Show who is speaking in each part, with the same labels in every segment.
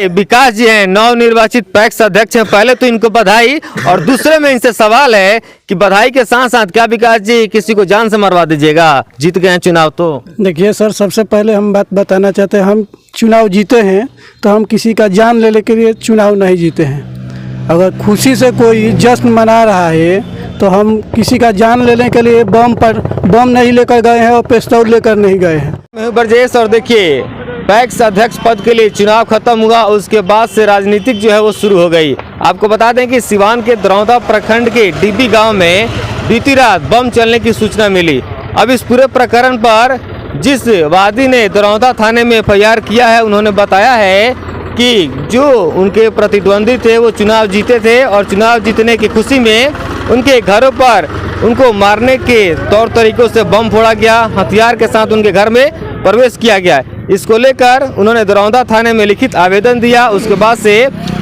Speaker 1: विकास जी हैं, नवनिर्वाचित पैक्स अध्यक्ष हैं। पहले तो इनको बधाई, और दूसरे में इनसे सवाल है कि बधाई के साथ साथ क्या विकास जी किसी को जान से मरवा दीजिएगा? जीत गए हैं चुनाव तो।
Speaker 2: देखिए सर, सबसे पहले हम बात बताना चाहते हैं, हम चुनाव जीते हैं तो हम किसी का जान लेने के लिए चुनाव नहीं जीते हैं। अगर खुशी से कोई जश्न मना रहा है तो हम किसी का जान लेने के लिए बम नहीं लेकर गए हैं और पिस्तौल लेकर नहीं गए हैं।
Speaker 1: ब्रजेश, और देखिए पैक्स अध्यक्ष पद के लिए चुनाव खत्म हुआ, उसके बाद से राजनीतिक जो है वो शुरू हो गई। आपको बता दें कि सिवान के दरौदा प्रखंड के डीबी गांव में बीती रात बम चलने की सूचना मिली। अब इस पूरे प्रकरण पर जिस वादी ने दरौदा थाने में एफआईआर किया है, उन्होंने बताया है कि जो उनके प्रतिद्वंदी थे वो चुनाव जीते थे, और चुनाव जीतने की खुशी में उनके घरों पर उनको मारने के तौर तरीकों से बम फोड़ा गया, हथियार के साथ उनके घर में प्रवेश किया गया। इसको लेकर उन्होंने दरौदा थाने में लिखित आवेदन दिया। उसके बाद से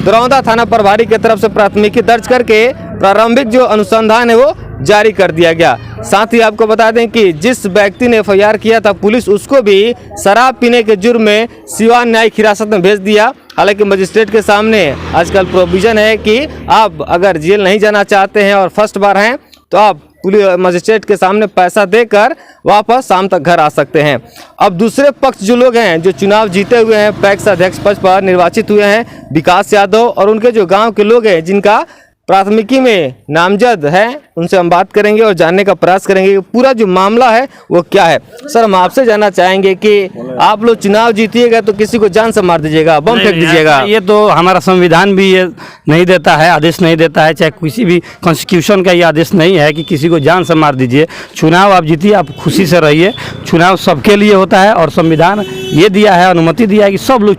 Speaker 1: दरौदा थाना प्रभारी की तरफ से प्राथमिकी दर्ज करके प्रारंभिक जो अनुसंधान है वो जारी कर दिया गया। साथ ही आपको बता दें कि जिस व्यक्ति ने एफआईआर किया था, पुलिस उसको भी शराब पीने के जुर्म में सिवान न्यायिक हिरासत में भेज दिया। हालांकि मजिस्ट्रेट के सामने आजकल प्रोविजन है कि आप अगर जेल नहीं जाना चाहते हैं और फर्स्ट बार हैं तो आप पुलिस मजिस्ट्रेट के सामने पैसा देकर वापस शाम तक घर आ सकते हैं। अब दूसरे पक्ष जो लोग हैं जो चुनाव जीते हुए हैं, पैक्स अध्यक्ष पद पर निर्वाचित हुए हैं, विकास यादव, और उनके जो गांव के लोग हैं जिनका प्राथमिकी में नामजद है, उनसे हम बात करेंगे और जानने का प्रयास करेंगे कि पूरा जो मामला है वो क्या है। सर, हम आपसे जानना चाहेंगे कि आप लोग चुनाव जीतिएगा तो किसी को जान से मार दीजिएगा, बम फेंक दीजिएगा?
Speaker 3: ये तो हमारा संविधान भी ये नहीं देता है, आदेश नहीं देता है, चाहे किसी भी कॉन्स्टिट्यूशन का ये आदेश नहीं है कि किसी को जान से मार दीजिए। चुनाव आप जीतिए, आप खुशी से रहिए। चुनाव सबके लिए होता है और संविधान ये दिया है, अनुमति दिया है कि सब लोग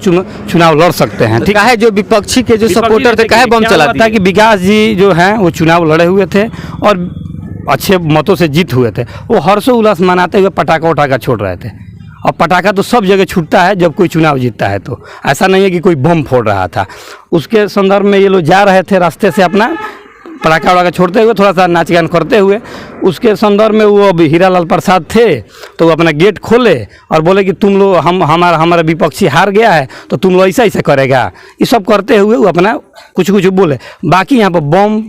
Speaker 3: चुनाव लड़ सकते हैं। ठीक है,
Speaker 1: जो विपक्षी के जो सपोर्टर थे काहे बम चला दिए?
Speaker 3: कि विकास जी जो हैं वो चुनाव लड़े हुए थे और अच्छे मतों से जीत हुए थे। वो हर्षो उल्लास मनाते हुए पटाखा उठाखा छोड़ रहे थे, और पटाखा तो सब जगह छूटता है जब कोई चुनाव जीतता है। तो ऐसा नहीं है कि कोई बम फोड़ रहा था। उसके संदर्भ में ये लोग जा रहे थे रास्ते से अपना पटाखा वटाखा छोड़ते हुए, थोड़ा सा नाच गान करते हुए। उसके संदर्भ में वो अभी हीरालाल प्रसाद थे तो वो अपना गेट खोले और बोले कि तुम लोग हमारा विपक्षी हार गया है तो तुम लोग ऐसा ऐसा करेगा। ये सब करते हुए वो अपना कुछ बोले। बाकी यहाँ पर बम,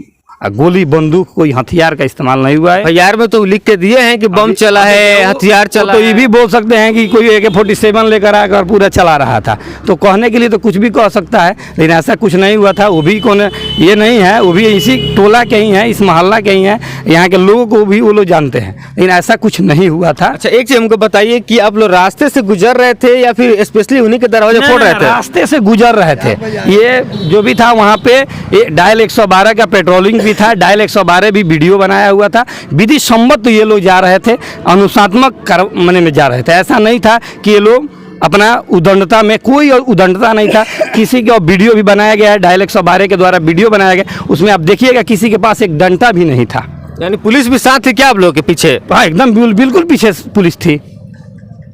Speaker 3: गोली, बंदूक, कोई हथियार का इस्तेमाल नहीं हुआ है।
Speaker 1: यार में तो लिख के दिए हैं कि बम चला है, हथियार चला
Speaker 3: तो ये भी बोल सकते हैं कि कोई AK-47 लेकर आकर पूरा चला रहा था। तो कहने के लिए तो कुछ भी कह सकता है, लेकिन ऐसा कुछ नहीं हुआ था। वो भी कौन ये नहीं है, वो भी इसी टोला के ही हैं, इस मोहल्ला के ही हैं, यहाँ के लोगों को भी वो लोग जानते हैं, लेकिन ऐसा कुछ नहीं हुआ था।
Speaker 1: अच्छा, एक चीज हमको बताइए कि आप लोग रास्ते से गुजर रहे थे या फिर स्पेशली उन्हीं के दरवाजे फोड़ रहे थे?
Speaker 3: रास्ते से गुजर रहे थे। ये जो भी था वहाँ पे डायल 112 का पेट्रोलिंग भी था, डायल 112 भी वीडियो बनाया हुआ था। विधि सम्मत तो ये लोग जा रहे थे, अनुशासनात्मक मने में जा रहे थे। ऐसा नहीं था कि ये लोग अपना उदंडता में, कोई उदंडता नहीं था किसी के। और वीडियो भी बनाया गया है, डायल 112 के द्वारा वीडियो बनाया गया, उसमें आप देखिएगा किसी के पास एक डंडा भी नहीं था।
Speaker 1: यानी पुलिस भी साथ थी क्या आप लोगों के पीछे?
Speaker 3: हाँ, एकदम बिल्कुल पीछे पुलिस थी,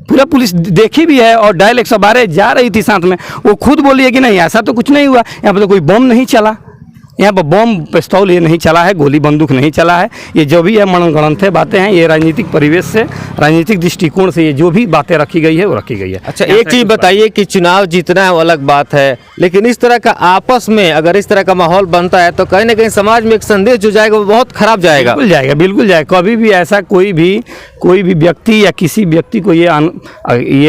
Speaker 3: पूरा पुलिस देखी भी है। और डायल 112 जा रही थी साथ में। वो खुद बोली है कि नहीं ऐसा तो कुछ नहीं हुआ, यहाँ पर तो कोई बम नहीं चला, यहाँ पर बम पिस्तौल ये नहीं चला है, गोली बंदूक नहीं चला है। ये जो भी है मनगढ़ंत बातें हैं, ये राजनीतिक परिवेश से, राजनीतिक दृष्टिकोण से ये जो भी बातें रखी गई है वो रखी गई है।
Speaker 1: अच्छा, एक चीज़ बताइए कि चुनाव जीतना है वो अलग बात है, लेकिन इस तरह का आपस में अगर इस तरह का माहौल बनता है तो कहीं ना कहीं समाज में एक संदेश जो जाएगा वो बहुत खराब जाएगा।
Speaker 3: बिल्कुल जाएगा। कभी भी ऐसा कोई भी व्यक्ति या किसी व्यक्ति को ये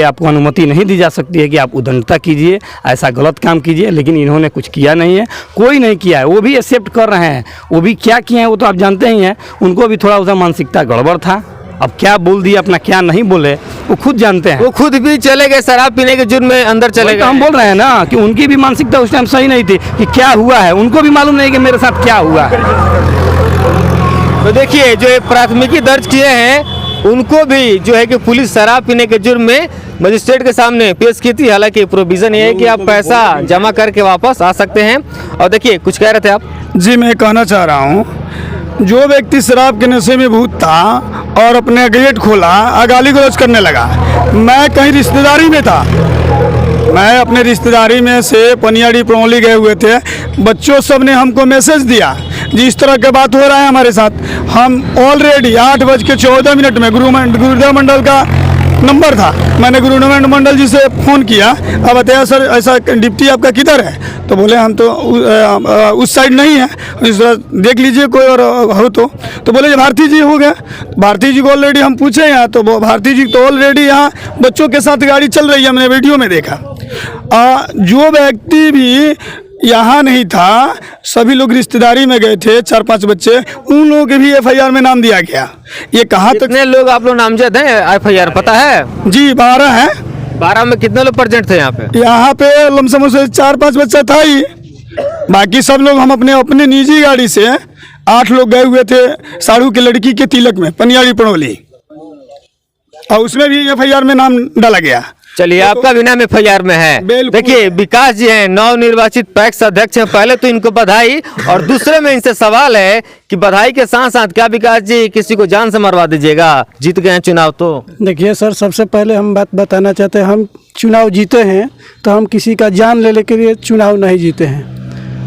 Speaker 3: आपको अनुमति नहीं दी जा सकती है कि आप उदंडता कीजिए, ऐसा गलत काम कीजिए। लेकिन इन्होंने कुछ किया नहीं है, कोई नहीं किया है। वो भी एक्सेप्ट कर रहे हैं, वो भी क्या किए हैं वो तो आप जानते ही हैं। उनको भी थोड़ा उधर मानसिकता गड़बड़ था। अब क्या बोल दिया अपना, क्या नहीं बोले, वो खुद जानते हैं।
Speaker 1: वो खुद भी चले गए शराब पीने के जुर्म में अंदर चले गए।
Speaker 3: तो हम बोल रहे हैं ना कि उनकी भी मानसिकता उस टाइम सही नहीं थी कि क्या हुआ है। उनको भी मालूम नहीं कि मेरे साथ क्या हुआ है।
Speaker 1: तो देखिए, जो प्राथमिकी दर्ज किए हैं उनको भी जो है कि पुलिस शराब पीने के जुर्म में मजिस्ट्रेट के सामने पेश की थी। हालांकि प्रोविजन ये है कि आप पैसा जमा करके वापस आ सकते हैं। और देखिए, कुछ कह रहे थे आप?
Speaker 2: जी, मैं कहना चाह रहा हूँ, जो व्यक्ति शराब के नशे में भूत था और अपने गेट खोला, गाली गलौज करने लगा। मैं कहीं रिश्तेदारी में था, मैं अपने रिश्तेदारी में से पनियाड़ी प्रमोली गए हुए थे। बच्चों सब ने हमको मैसेज दिया जिस तरह की बात हो रहा है हमारे साथ। हम ऑलरेडी 8:14 में गुरुदेव मंडल का नंबर था। मैंने गवर्नमेंट मंडल जी से फ़ोन किया, अब बताया सर ऐसा डिप्टी आपका किधर है, तो बोले हम तो उस साइड नहीं है, इस तरह देख लीजिए कोई और हो तो बोले ये भारती जी हो गया। भारती जी को ऑलरेडी हम पूछे यहाँ, तो वो भारती जी तो ऑलरेडी यहाँ बच्चों के साथ गाड़ी चल रही है, हमने वीडियो में देखा। जो व्यक्ति भी यहाँ नहीं था, सभी लोग रिश्तेदारी में गए थे, 4-5 बच्चे, उन लोगों के भी एफआईआर में नाम दिया गया। ये कहाँ तक?
Speaker 1: कितने लोग आप लोग नामजद हैं एफआईआर, पता है?
Speaker 2: जी 12 हैं।
Speaker 1: 12 में कितने लोग प्रेजेंट थे यहाँ पे?
Speaker 2: यहाँ पे लमसम से 4-5 बच्चा था ही, बाकी सब लोग हम अपने निजी गाड़ी से 8 लोग गए हुए थे साड़ू की लड़की के तिलक में, पनियाड़ी पड़ोली, और उसमें भी एफआईआर में नाम डाला गया।
Speaker 1: चलिए, आपका भी नाम एफआईआर में है।
Speaker 2: बिल्कुल।
Speaker 1: देखिए, विकास जी हैं, नवनिर्वाचित पैक्स अध्यक्ष हैं। पहले तो इनको बधाई, और दूसरे में इनसे सवाल है कि बधाई के साथ साथ क्या विकास जी किसी को जान से मरवा दीजिएगा? जीत गए हैं चुनाव तो।
Speaker 4: देखिए सर, सबसे पहले हम बात बताना चाहते हैं, हम चुनाव जीते हैं तो हम किसी का जान लेने के लिए चुनाव नहीं जीते हैं।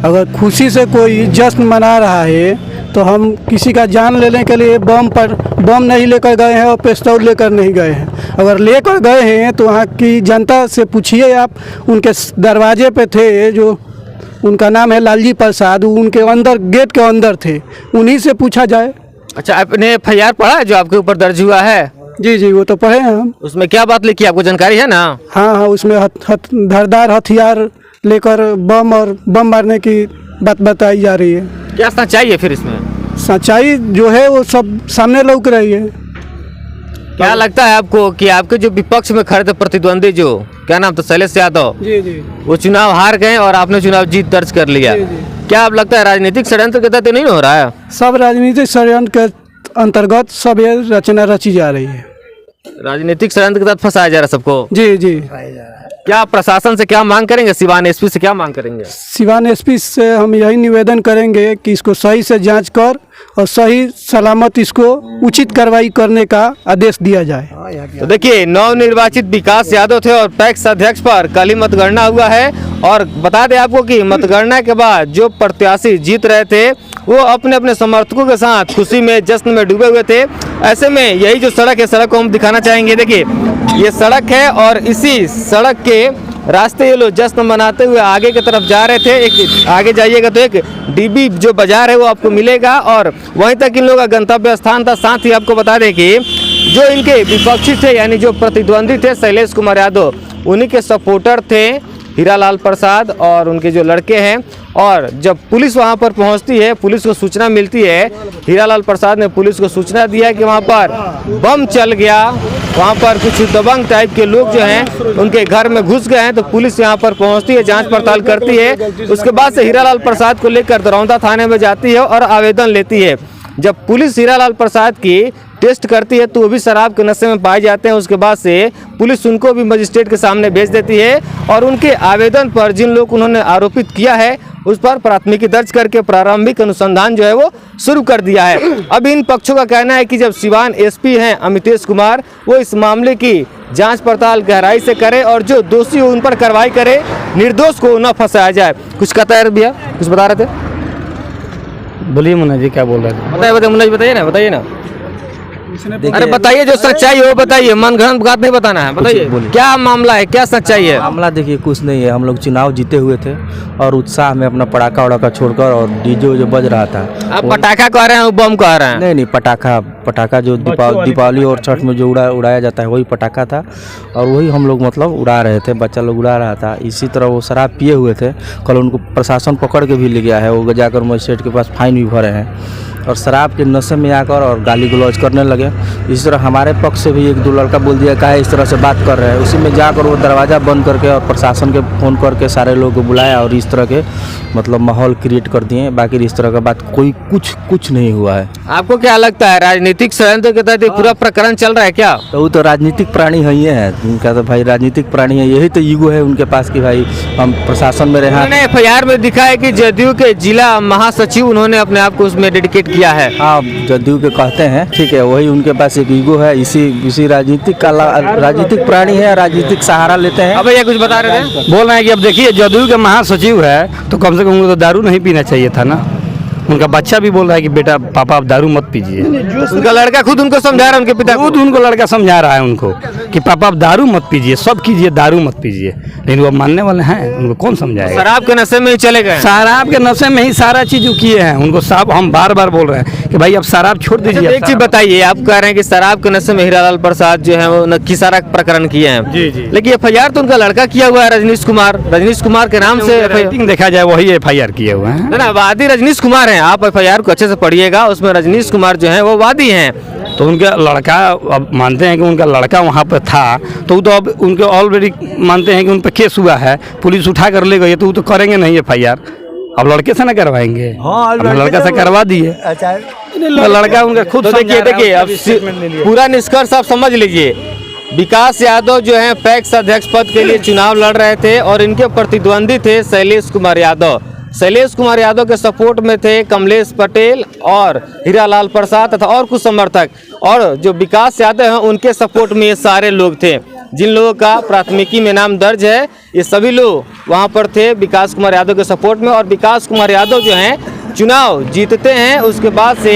Speaker 4: अगर खुशी से कोई जश्न मना रहा है तो हम किसी का जान लेने के लिए बम नहीं लेकर गए हैं और पिस्तौल लेकर नहीं गए हैं। अगर लेकर गए हैं तो वहाँ की जनता से पूछिए आप, उनके दरवाजे पे थे, जो उनका नाम है लालजी प्रसाद, उनके अंदर गेट के अंदर थे, उन्हीं से पूछा जाए।
Speaker 1: अच्छा, आपने एफआईआर पढ़ा है जो आपके ऊपर दर्ज हुआ है?
Speaker 4: जी जी, वो तो पढ़े हैं हम।
Speaker 1: उसमें क्या बात लिखी, आपको जानकारी है ना?
Speaker 4: हाँ हाँ, उसमें धारदार हथियार लेकर बम मारने की बात बताई जा रही है।
Speaker 1: क्या सच्चाई है फिर इसमें?
Speaker 4: सच्चाई जो है वो सब सामने लौक रही है।
Speaker 1: क्या लगता है आपको कि आपके जो विपक्ष में खड़े थे प्रतिद्वंदी, जो क्या नाम था, शैलेश यादव,
Speaker 4: जी जी,
Speaker 1: वो चुनाव हार गए और आपने चुनाव जीत दर्ज कर लिया?
Speaker 4: जी, जी।
Speaker 1: क्या आप लगता है राजनीतिक षड्यंत्र के तहत नहीं हो रहा है?
Speaker 4: सब राजनीतिक षड्यंत्र के अंतर्गत सब ये रचना रची जा रही है।
Speaker 1: राजनीतिक षड्यंत्र के तहत फंसाया जा रहा है सबको?
Speaker 4: जी जी।
Speaker 1: क्या प्रशासन से क्या मांग करेंगे, सिवान एसपी से क्या मांग करेंगे?
Speaker 4: सिवान एसपी से हम यही निवेदन करेंगे कि इसको सही से जांच कर और सही सलामत इसको उचित कार्रवाई करने का आदेश दिया जाए।
Speaker 1: तो देखिए, नवनिर्वाचित विकास यादव थे और पैक्स अध्यक्ष पर कल ही मतगणना हुआ है, और बता दें आपको कि मतगणना के बाद जो प्रत्याशी जीत रहे थे वो अपने अपने समर्थकों के साथ खुशी में, जश्न में डूबे हुए थे। ऐसे में यही जो सड़क है, सड़क को हम दिखाना चाहेंगे। देखिए, ये सड़क है और इसी सड़क के रास्ते ये लोग जश्न मनाते हुए आगे की तरफ जा रहे थे। एक आगे जाइएगा तो एक डीबी जो बाजार है वो आपको मिलेगा, और वहीं तक इन लोगों का गंतव्य स्थान था। साथ ही आपको बता दें कि जो इनके विपक्षी थे, यानी जो प्रतिद्वंदी थे शैलेश कुमार यादव, उन्हीं के सपोर्टर थे हीरालाल प्रसाद और उनके जो लड़के हैं। और जब पुलिस वहां पर पहुंचती है, पुलिस को सूचना मिलती है, हीरालाल प्रसाद ने पुलिस को सूचना दिया कि वहां पर बम चल गया, वहां पर कुछ दबंग टाइप के लोग जो हैं उनके घर में घुस गए हैं। तो पुलिस यहां पर पहुंचती है, जांच पड़ताल करती है। उसके बाद से हीरालाल प्रसाद को लेकर दरौंदा थाने में जाती है और आवेदन लेती है। जब पुलिस हीरालाल प्रसाद की टेस्ट करती है तो वो भी शराब के नशे में पाए जाते हैं। उसके बाद से पुलिस उनको भी मजिस्ट्रेट के सामने भेज देती है, और उनके आवेदन पर जिन लोग उन्होंने आरोपित किया है उस पर प्राथमिकी दर्ज करके प्रारंभिक अनुसंधान जो है वो शुरू कर दिया है। अब इन पक्षों का कहना है कि जब सिवान एसपी हैं अमितेश कुमार, वो इस मामले की जांच पड़ताल गहराई से करे और जो दोषी हो उन पर कार्रवाई करे, निर्दोष को न फंसाया जाए। कुछ कहता है भैया, कुछ बता रहे थे?
Speaker 3: बोलिए मुन्ना जी, क्या बोल रहे थे?
Speaker 1: बताइए मुन्ना जी, बताइए ना। अरे बताइए, जो सच्चाई है वो बताइए, मनगढ़ंत बात नहीं बताना है। बताइए क्या मामला है, क्या सच्चाई है?
Speaker 5: मामला देखिए कुछ नहीं है, हम लोग चुनाव जीते हुए थे और उत्साह में अपना पटाखा वड़ाखा छोड़कर, और डीजे जो बज रहा था।
Speaker 1: आप पटाखा कह रहे हैं, वो बम कह रहे हैं?
Speaker 5: नहीं, पटाखा जो दीपावली और छठ में जो उड़ाया जाता है वही पटाखा था, और वही हम लोग मतलब उड़ा रहे थे, बच्चा लोग उड़ा रहा था। इसी तरह वो शराब पिए हुए थे। कल उनको प्रशासन पकड़ के भी ले गया है, वो जाकर मजिस्ट्रेट के पास फाइन भी भरे हैं, और शराब के नशे में आकर और गाली गलौज करने लगे। इसी तरह हमारे पक्ष से भी 1-2 लड़का बोल दिया क्या है इस तरह से बात कर रहे हैं। उसी में जाकर वो दरवाज़ा बंद करके और प्रशासन के फ़ोन करके सारे लोगों को बुलाया और इस तरह के मतलब माहौल क्रिएट कर दिए। बाकी इस तरह का बात कोई कुछ नहीं हुआ है।
Speaker 1: आपको क्या लगता है, राजनीतिक षड्यंत्र के तहत पूरा प्रकरण चल रहा है क्या?
Speaker 5: तो वो तो राजनीतिक प्राणी है, ये है उनका, तो भाई राजनीतिक प्राणी है, यही तो ईगो है उनके पास कि भाई हम प्रशासन में रहे।
Speaker 1: एफआईआर में दिखा है कि जदयू के जिला महासचिव उन्होंने अपने आप को उसमें डेडिकेट किया है।
Speaker 5: हाँ, जदयू के कहते हैं, ठीक है, वही उनके पास एक ईगो है, इसी राजनीतिक प्राणी है, राजनीतिक सहारा लेते हैं।
Speaker 1: अब भैया कुछ बता रहे थे?
Speaker 3: बोल रहे हैं कि अब देखिए, जदयू के महासचिव है तो कम से कम उनको तो दारू नहीं पीना चाहिए था ना। उनका बच्चा भी बोल रहा है कि बेटा पापा आप दारू मत पीजिए।
Speaker 1: उनका लड़का खुद उनको समझा रहा है, उनके पिता
Speaker 3: खुद उनको लड़का समझा रहा है उनको कि पापा आप दारू मत पीजिए, सब कीजिए, दारू मत पीजिए, लेकिन वो मानने वाले हैं, उनको कौन समझाएगा।
Speaker 1: शराब के नशे में ही चले गए।
Speaker 3: शराब के नशे में ही सारा चीज किए हैं उनको। साहब हम बार बार बोल रहे हैं कि भाई अब शराब छोड़ दीजिए।
Speaker 1: एक चीज बताइए, आप कह रहे हैं कि शराब के नशे में हीरालाल प्रसाद जो है वो नक्की सारा प्रकरण किए हैं।
Speaker 3: जी, जी।
Speaker 1: लेकिन FIR तो उनका लड़का किया हुआ है, रजनीश कुमार के नाम से
Speaker 3: रेटिंग देखा जाए वही FIR किए हुए हैं
Speaker 1: ना, वादी रजनीश कुमार हैं। आप FIR को अच्छे से पढ़िएगा, उसमें रजनीश कुमार जो है वो वादी हैं।
Speaker 3: तो उनका लड़का, अब मानते हैं कि उनका लड़का वहाँ पर था, तो वो तो अब उनके ऑलरेडी मानते हैं कि उन पर केस हुआ है, पुलिस उठा कर ले गई, तो वो तो करेंगे नहीं FIR, अब लड़के से ना करवाएंगे। अब लड़का से करवा दिए, तो लड़का उनका खुद
Speaker 1: तो देखिए अब पूरा निष्कर्ष आप समझ लीजिए। विकास यादव जो है पैक्स अध्यक्ष पद के लिए चुनाव लड़ रहे थे और इनके प्रतिद्वंदी थे शैलेश कुमार यादव। शैलेश कुमार यादव के सपोर्ट में थे कमलेश पटेल और हीरालाल प्रसाद तथा और कुछ समर्थक, और जो विकास यादव हैं उनके सपोर्ट में ये सारे लोग थे। जिन लोगों का प्राथमिकी में नाम दर्ज है, ये सभी लोग वहाँ पर थे विकास कुमार यादव के सपोर्ट में। और विकास कुमार यादव जो हैं चुनाव जीतते हैं, उसके बाद से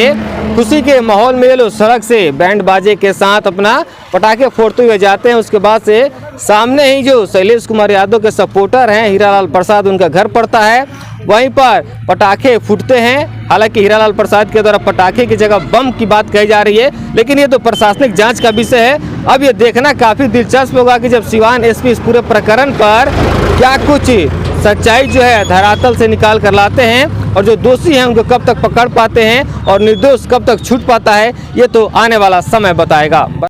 Speaker 1: खुशी के माहौल में ये लोग सड़क से बैंड बाजे के साथ अपना पटाखे फोड़ते हुए जाते हैं। उसके बाद से सामने ही जो शैलेश कुमार यादव के सपोर्टर हैं हीरालाल प्रसाद, उनका घर पड़ता है, वहीं पर पटाखे फूटते हैं। हालांकि हीरालाल प्रसाद के द्वारा पटाखे की जगह बम की बात कही जा रही है, लेकिन ये तो प्रशासनिक जांच का विषय है। अब ये देखना काफ़ी दिलचस्प होगा कि जब सिवान SP इस पूरे प्रकरण पर क्या कुछ सच्चाई जो है धरातल से निकाल कर लाते हैं, और जो दोषी हैं उनको कब तक पकड़ पाते हैं और निर्दोष कब तक छूट पाता है, ये तो आने वाला समय बताएगा।